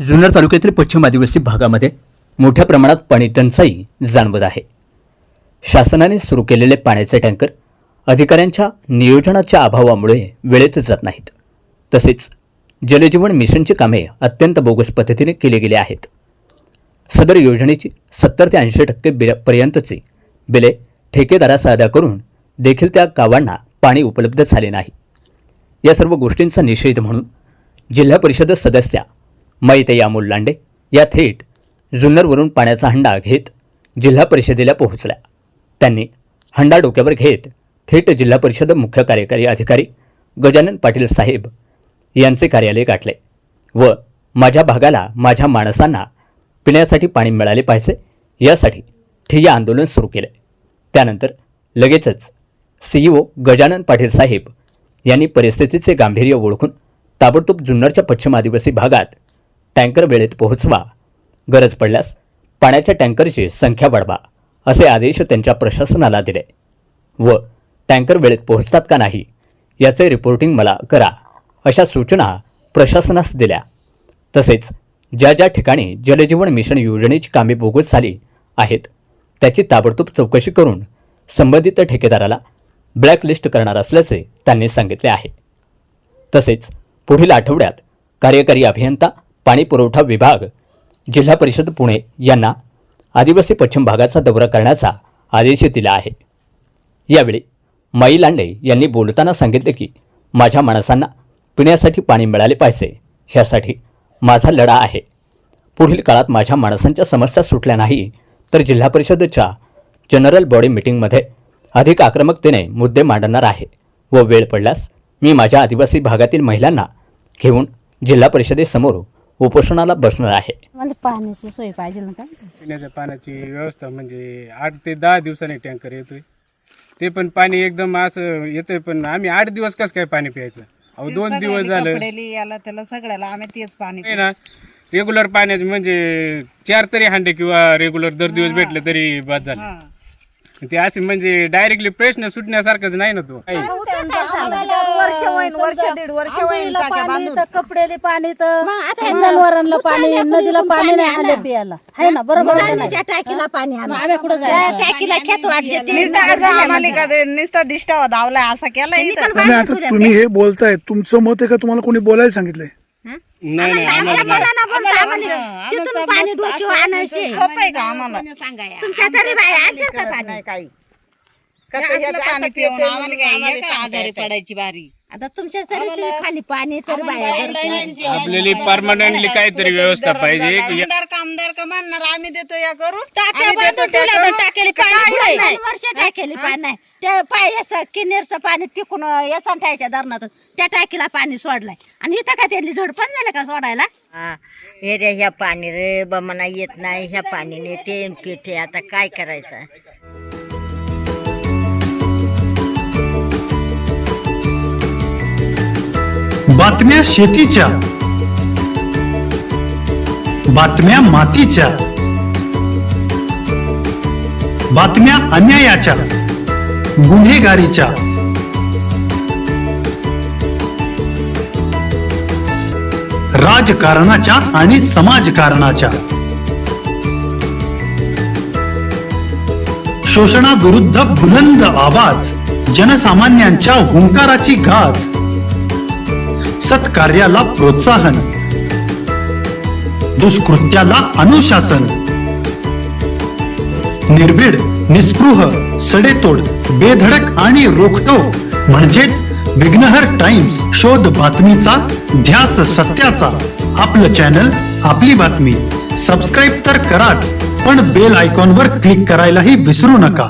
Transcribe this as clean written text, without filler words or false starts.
जुन्नर तालुक्यातील पश्चिम आदिवासी भागामध्ये मोठ्या प्रमाणात पाणी टंचाई जाणवत आहे। शासनाने सुरू केलेले पाण्याचे टँकर अधिकाऱ्यांच्या नियोजनाच्या अभावामुळे वेळेत जात नाहीत। तसेच जलजीवन मिशनची कामे अत्यंत बोगस पद्धतीने केली गेली आहेत। सदर योजनेची 70 ते 80% पर्यंतची बिले ठेकेदारास अदा करून देखील त्या गावांना पाणी उपलब्ध झाले नाही। या सर्व गोष्टींचा निषेध म्हणून जिल्हा परिषद सदस्या मैते अमोल लांडे या थेट जुन्नरवरून पाण्याचा हंडा घेत जिल्हा परिषदेला पोहोचल्या। त्यांनी हंडा डोक्यावर घेत थेट जिल्हा परिषद मुख्य कार्यकारी अधिकारी गजानन पाटील साहेब यांचे कार्यालय गाठले व माझ्या भागाला माझ्या माणसांना पिण्यासाठी पाणी मिळाले पाहिजे यासाठी ठिय्या आंदोलन सुरू केले। त्यानंतर लगेचच CEO गजानन पाटील साहेब यांनी परिस्थितीचे गांभीर्य ओळखून ताबडतोब जुन्नरच्या पश्चिम आदिवासी भागात टँकर वेळेत पोहोचवा, गरज पडल्यास पाण्याच्या टँकरची संख्या वाढवा असे आदेश त्यांच्या प्रशासनाला दिले व टँकर वेळेत पोहोचतात का नाही याचे रिपोर्टिंग मला करा अशा सूचना प्रशासनास दिल्या। तसेच ज्या ज्या ठिकाणी जलजीवन मिशन योजनेची कामे बोगस झाली आहेत त्याची ताबडतोब चौकशी करून संबंधित ठेकेदाराला ब्लॅकलिस्ट करणार असल्याचे त्यांनी सांगितले आहे। तसेच पुढील आठवड्यात कार्यकारी अभियंता पाणी पुरवठा विभाग जिल्हा परिषद पुणे यांना आदिवासी पश्चिम भागाचा दौरा करण्याचा आदेश दिला आहे। यावेळी माई लांडे यांनी बोलताना सांगितले की माझ्या माणसांना पिण्यासाठी पाणी मिळाले पाहिजे यासाठी माझा लढा आहे। पुढील काळात माझ्या माणसांच्या समस्या सुटल्या नाही तर जिल्हा परिषदेच्या जनरल बॉडी मीटिंगमध्ये अधिक आक्रमकतेने मुद्दे मांडणार आहे व वेळ पडल्यास मी माझ्या आदिवासी भागातील महिलांना घेऊन जिल्हा परिषदेसमोर उपोषणाला बसणार आहे। म्हणजे पाण्याची सोय पाहिजे ना काय? पिण्याच्या पाण्याची व्यवस्था म्हणजे 8 ते 10 दिवसांनी टँकर येतोय। ते पण पाणी एकदम असं येतंय पण आम्ही 8 दिवस कसं काय पाणी प्यायचं? अहो 2 दिवस झालं याला त्याला सगळ्याला आम्ही तेच पाणी नाही ना। रेग्युलर पाण्याचे म्हणजे 4 तरी हांडे किंवा रेग्युलर दर दिवस भेटले तरी बाद झालं। ते असे म्हणजे डायरेक्टली प्रश्न सुटण्यासारखंच नाही ना तो। वर्ष दीड वर्ष होईल पाणी तर कपडेले पाणी तर जनावरांना पाणी नदीला पाणी नाही आले प्यायला आहे ना बरोबर आहे ना? टाकीला पाणी आम्ही कुठं जायचं? टाकीला खेत वाटते नुसता दिष्टावा धावलाय असा केला इथं। नाही आता तुम्ही हे बोलताय तुमचं मत आहे का तुम्हाला कोणी बोलायला सांगितलंय? नाही नाही आम्हाला सोपं आहे का आम्हाला? तुमच्या तरी नाही काही पाणी पिऊन आम्हाला काय आजारी पडायची बारी। आता तुमच्या तरी खाली पाणी तर आपल्याला परमनंटली काहीतरी व्यवस्था पाहिजे। कामदार का म्हणणार आम्ही देतो या करून टाकेली पाणी नाही त्या पायाचं किनेरचं पाणी तिकून याचा ठ्याच्या धरणात त्या टाकीला पाणी सोडलाय आणि इथं का त्यांनी झोड पण झालं का सोडायला? हे रे ह्या पाणी रे बमना येत नाही ह्या पाणीने ते पिठे आता काय करायचं? बातम्या शेतीच्या, बातम्या मातीच्या, बातम्या अन्यायाच्या, गुन्हेगारीच्या, राजकारणाच्या आणि समाजकारणाच्या, शोषणाविरुद्ध बुलंद आवाज, जनसामान्यांच्या हुंकाराची गाज, सत्कार्याला प्रोत्साहन, दुष्कृत्याला अनुशासन, निर्भीड, निस्पृह, सडेतोड, बेधडक आणि रोखठोक म्हणजेच विघ्नहर टाइम्स, शोध बातमीचा, ध्यास सत्याचा। आपलं चॅनल, आपली बातमी सबस्क्राईब तर कराच पण बेल आयकॉनवर क्लिक करायलाही विसरू नका।